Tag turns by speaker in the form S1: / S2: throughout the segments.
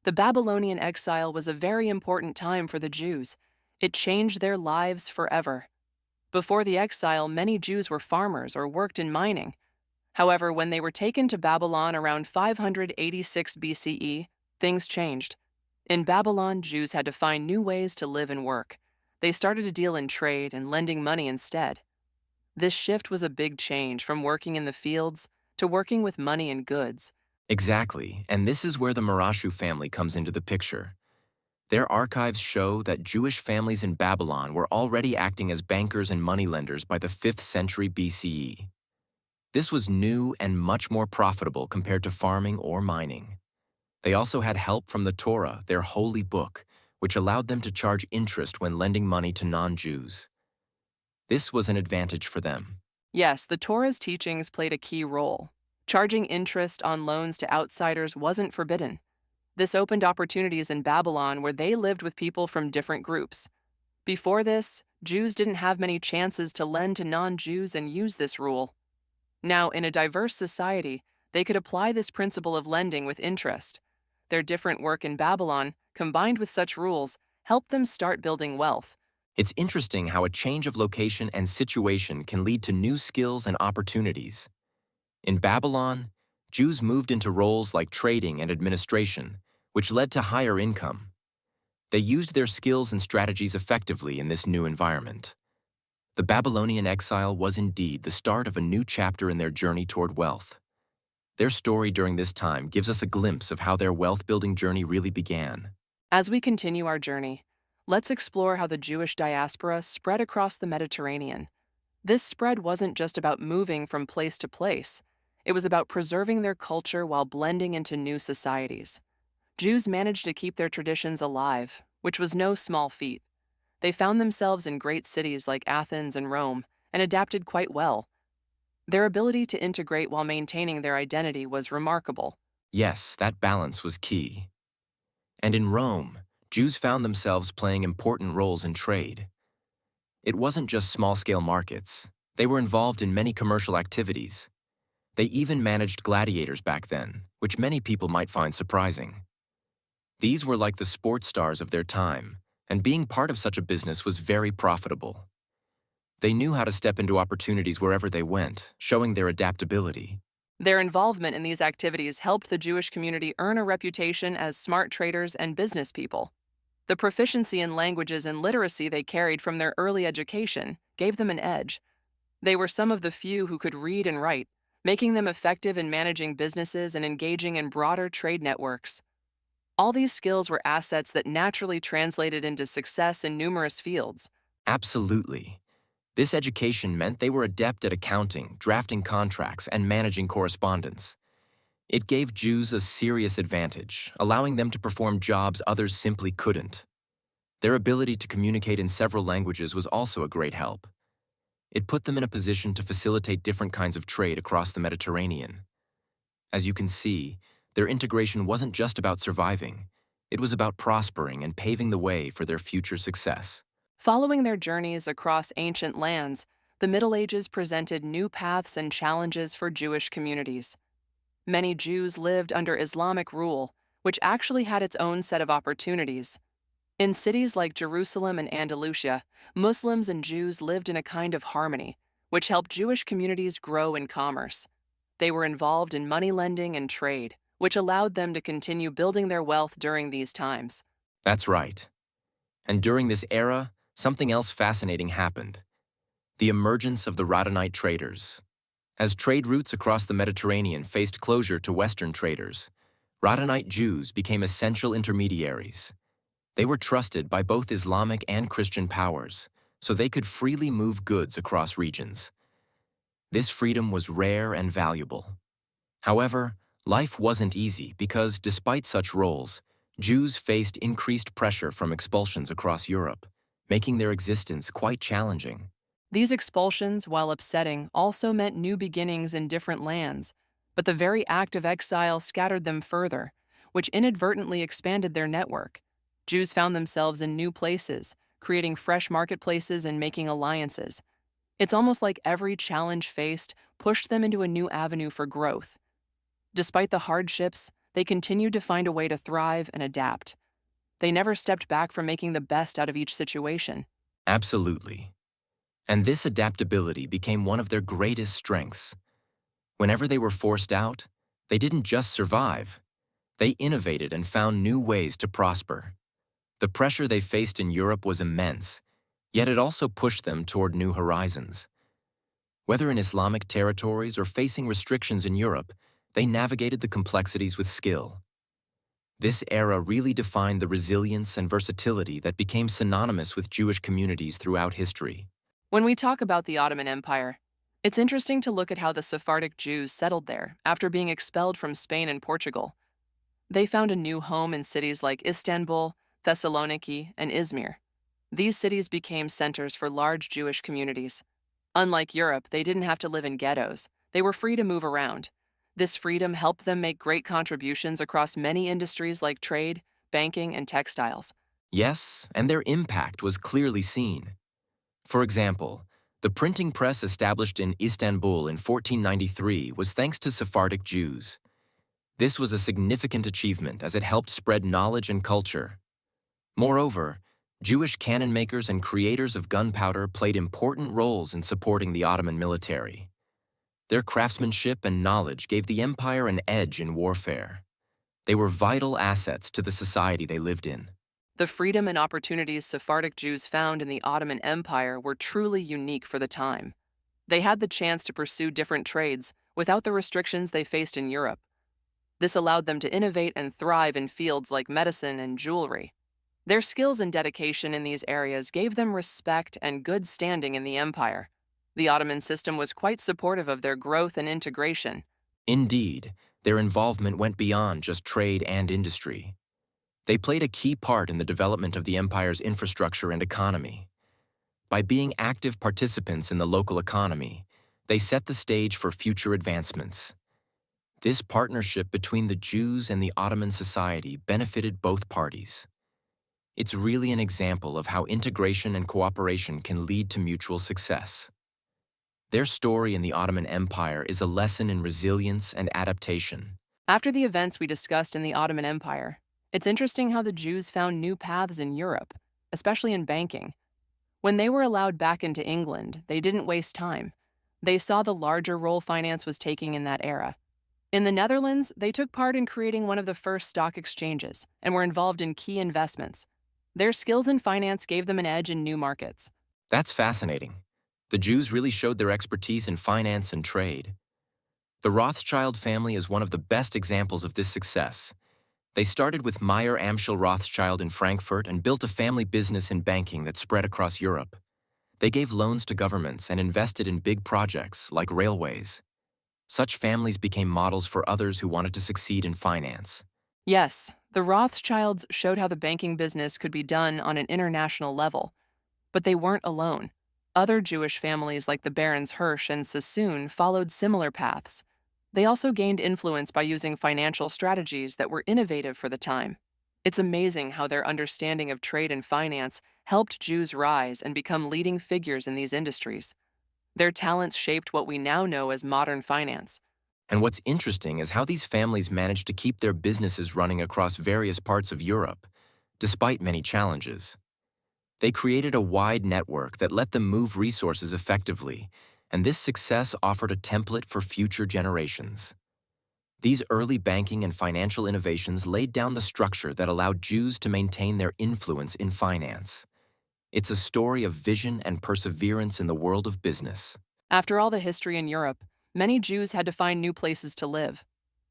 S1: The Babylonian exile was a very important time for the Jews. It changed their lives forever. Before the exile, many Jews were farmers or worked in mining. However, when they were taken to Babylon around 586 BCE, things changed. In Babylon, Jews had to find new ways to live and work. They started to deal in trade and lending money instead. This shift was a big change from working in the fields to working with money and goods.
S2: Exactly, and this is where the Marashu family comes into the picture. Their archives show that Jewish families in Babylon were already acting as bankers and moneylenders by the 5th century BCE. This was new and much more profitable compared to farming or mining. They also had help from the Torah, their holy book, which allowed them to charge interest when lending money to non-Jews. This was an advantage for them.
S1: Yes, the Torah's teachings played a key role. Charging interest on loans to outsiders wasn't forbidden. This opened opportunities in Babylon where they lived with people from different groups. Before this, Jews didn't have many chances to lend to non-Jews and use this rule. Now, in a diverse society, they could apply this principle of lending with interest. Their different work in Babylon, combined with such rules, helped them start building wealth.
S2: It's interesting how a change of location and situation can lead to new skills and opportunities. In Babylon, Jews moved into roles like trading and administration, which led to higher income. They used their skills and strategies effectively in this new environment. The Babylonian exile was indeed the start of a new chapter in their journey toward wealth. Their story during this time gives us a glimpse of how their wealth-building journey really began.
S1: As we continue our journey, let's explore how the Jewish diaspora spread across the Mediterranean. This spread wasn't just about moving from place to place. It was about preserving their culture while blending into new societies. Jews managed to keep their traditions alive, which was no small feat. They found themselves in great cities like Athens and Rome and adapted quite well. Their ability to integrate while maintaining their identity was remarkable.
S2: Yes, that balance was key. And in Rome, Jews found themselves playing important roles in trade. It wasn't just small-scale markets. They were involved in many commercial activities. They even managed gladiators back then, which many people might find surprising. These were like the sports stars of their time, and being part of such a business was very profitable. They knew how to step into opportunities wherever they went, showing their adaptability.
S1: Their involvement in these activities helped the Jewish community earn a reputation as smart traders and business people. The proficiency in languages and literacy they carried from their early education gave them an edge. They were some of the few who could read and write, making them effective in managing businesses and engaging in broader trade networks. All these skills were assets that naturally translated into success in numerous fields.
S2: Absolutely. This education meant they were adept at accounting, drafting contracts, and managing correspondence. It gave Jews a serious advantage, allowing them to perform jobs others simply couldn't. Their ability to communicate in several languages was also a great help. It put them in a position to facilitate different kinds of trade across the Mediterranean. As you can see, their integration wasn't just about surviving. It was about prospering and paving the way for their future success.
S1: Following their journeys across ancient lands, the Middle Ages presented new paths and challenges for Jewish communities. Many Jews lived under Islamic rule, which actually had its own set of opportunities. In cities like Jerusalem and Andalusia, Muslims and Jews lived in a kind of harmony, which helped Jewish communities grow in commerce. They were involved in money lending and trade, which allowed them to continue building their wealth during these times.
S2: That's right. And during this era, something else fascinating happened: the emergence of the Radhanite traders. As trade routes across the Mediterranean faced closure to Western traders, Radhanite Jews became essential intermediaries. They were trusted by both Islamic and Christian powers, so they could freely move goods across regions. This freedom was rare and valuable. However, life wasn't easy because, despite such roles, Jews faced increased pressure from expulsions across Europe, making their existence quite challenging.
S1: These expulsions, while upsetting, also meant new beginnings in different lands, but the very act of exile scattered them further, which inadvertently expanded their network. Jews found themselves in new places, creating fresh marketplaces and making alliances. It's almost like every challenge faced pushed them into a new avenue for growth. Despite the hardships, they continued to find a way to thrive and adapt. They never stepped back from making the best out of each situation.
S2: Absolutely. And this adaptability became one of their greatest strengths. Whenever they were forced out, they didn't just survive. They innovated and found new ways to prosper. The pressure they faced in Europe was immense, yet it also pushed them toward new horizons. Whether in Islamic territories or facing restrictions in Europe, they navigated the complexities with skill. This era really defined the resilience and versatility that became synonymous with Jewish communities throughout history.
S1: When we talk about the Ottoman Empire, it's interesting to look at how the Sephardic Jews settled there after being expelled from Spain and Portugal. They found a new home in cities like Istanbul, Thessaloniki, and Izmir. These cities became centers for large Jewish communities. Unlike Europe, they didn't have to live in ghettos. They were free to move around. This freedom helped them make great contributions across many industries like trade, banking, and textiles.
S2: Yes, and their impact was clearly seen. For example, the printing press established in Istanbul in 1493 was thanks to Sephardic Jews. This was a significant achievement as it helped spread knowledge and culture. Moreover, Jewish cannon makers and creators of gunpowder played important roles in supporting the Ottoman military. Their craftsmanship and knowledge gave the empire an edge in warfare. They were vital assets to the society they lived in.
S1: The freedom and opportunities Sephardic Jews found in the Ottoman Empire were truly unique for the time. They had the chance to pursue different trades without the restrictions they faced in Europe. This allowed them to innovate and thrive in fields like medicine and jewelry. Their skills and dedication in these areas gave them respect and good standing in the empire. The Ottoman system was quite supportive of their growth and integration.
S2: Indeed, their involvement went beyond just trade and industry. They played a key part in the development of the empire's infrastructure and economy. By being active participants in the local economy, they set the stage for future advancements. This partnership between the Jews and the Ottoman society benefited both parties. It's really an example of how integration and cooperation can lead to mutual success. Their story in the Ottoman Empire is a lesson in resilience and adaptation.
S1: After the events we discussed in the Ottoman Empire, it's interesting how the Jews found new paths in Europe, especially in banking. When they were allowed back into England, they didn't waste time. They saw the larger role finance was taking in that era. In the Netherlands, they took part in creating one of the first stock exchanges and were involved in key investments. Their skills in finance gave them an edge in new markets.
S2: That's fascinating. The Jews really showed their expertise in finance and trade. The Rothschild family is one of the best examples of this success. They started with Meyer Amschel Rothschild in Frankfurt and built a family business in banking that spread across Europe. They gave loans to governments and invested in big projects like railways. Such families became models for others who wanted to succeed in finance.
S1: Yes, the Rothschilds showed how the banking business could be done on an international level. But they weren't alone. Other Jewish families like the Barons Hirsch and Sassoon followed similar paths. They also gained influence by using financial strategies that were innovative for the time. It's amazing how their understanding of trade and finance helped Jews rise and become leading figures in these industries. Their talents shaped what we now know as modern finance.
S2: And what's interesting is how these families managed to keep their businesses running across various parts of Europe, despite many challenges. They created a wide network that let them move resources effectively, and this success offered a template for future generations. These early banking and financial innovations laid down the structure that allowed Jews to maintain their influence in finance. It's a story of vision and perseverance in the world of business.
S1: After all the history in Europe, many Jews had to find new places to live.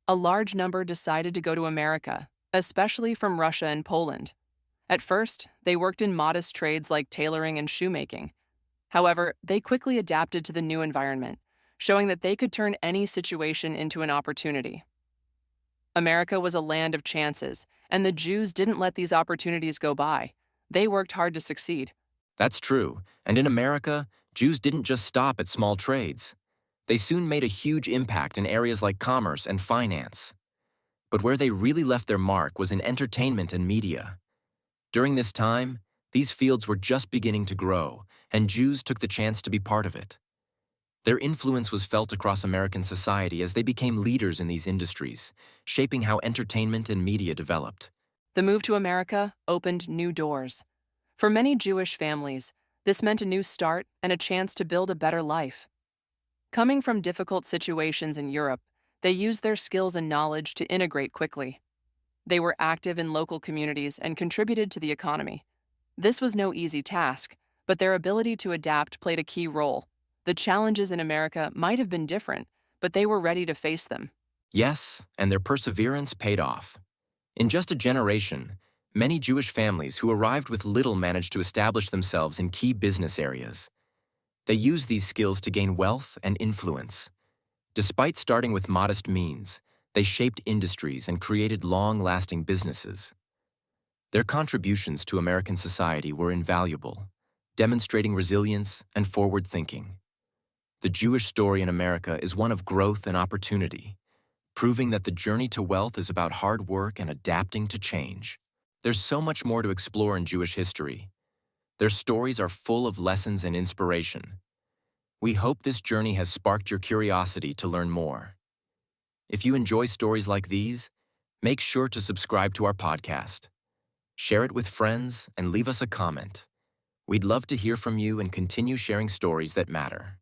S1: A large number decided to go to America, especially from Russia and Poland. At first, they worked in modest trades like tailoring and shoemaking. However, they quickly adapted to the new environment, showing that they could turn any situation into an opportunity. America was a land of chances, and the Jews didn't let these opportunities go by. They worked hard to succeed.
S2: That's true, and in America, Jews didn't just stop at small trades. They soon made a huge impact in areas like commerce and finance. But where they really left their mark was in entertainment and media. During this time, these fields were just beginning to grow, and Jews took the chance to be part of it. Their influence was felt across American society as they became leaders in these industries, shaping how entertainment and media developed.
S1: The move to America opened new doors. For many Jewish families, this meant a new start and a chance to build a better life. Coming from difficult situations in Europe, they used their skills and knowledge to integrate quickly. They were active in local communities and contributed to the economy. This was no easy task, but their ability to adapt played a key role. The challenges in America might have been different, but they were ready to face them.
S2: Yes, and their perseverance paid off. In just a generation, many Jewish families who arrived with little managed to establish themselves in key business areas. They used these skills to gain wealth and influence. Despite starting with modest means, they shaped industries and created long-lasting businesses. Their contributions to American society were invaluable, demonstrating resilience and forward thinking. The Jewish story in America is one of growth and opportunity, proving that the journey to wealth is about hard work and adapting to change. There's so much more to explore in Jewish history. Their stories are full of lessons and inspiration. We hope this journey has sparked your curiosity to learn more. If you enjoy stories like these, make sure to subscribe to our podcast. Share it with friends and leave us a comment. We'd love to hear from you and continue sharing stories that matter.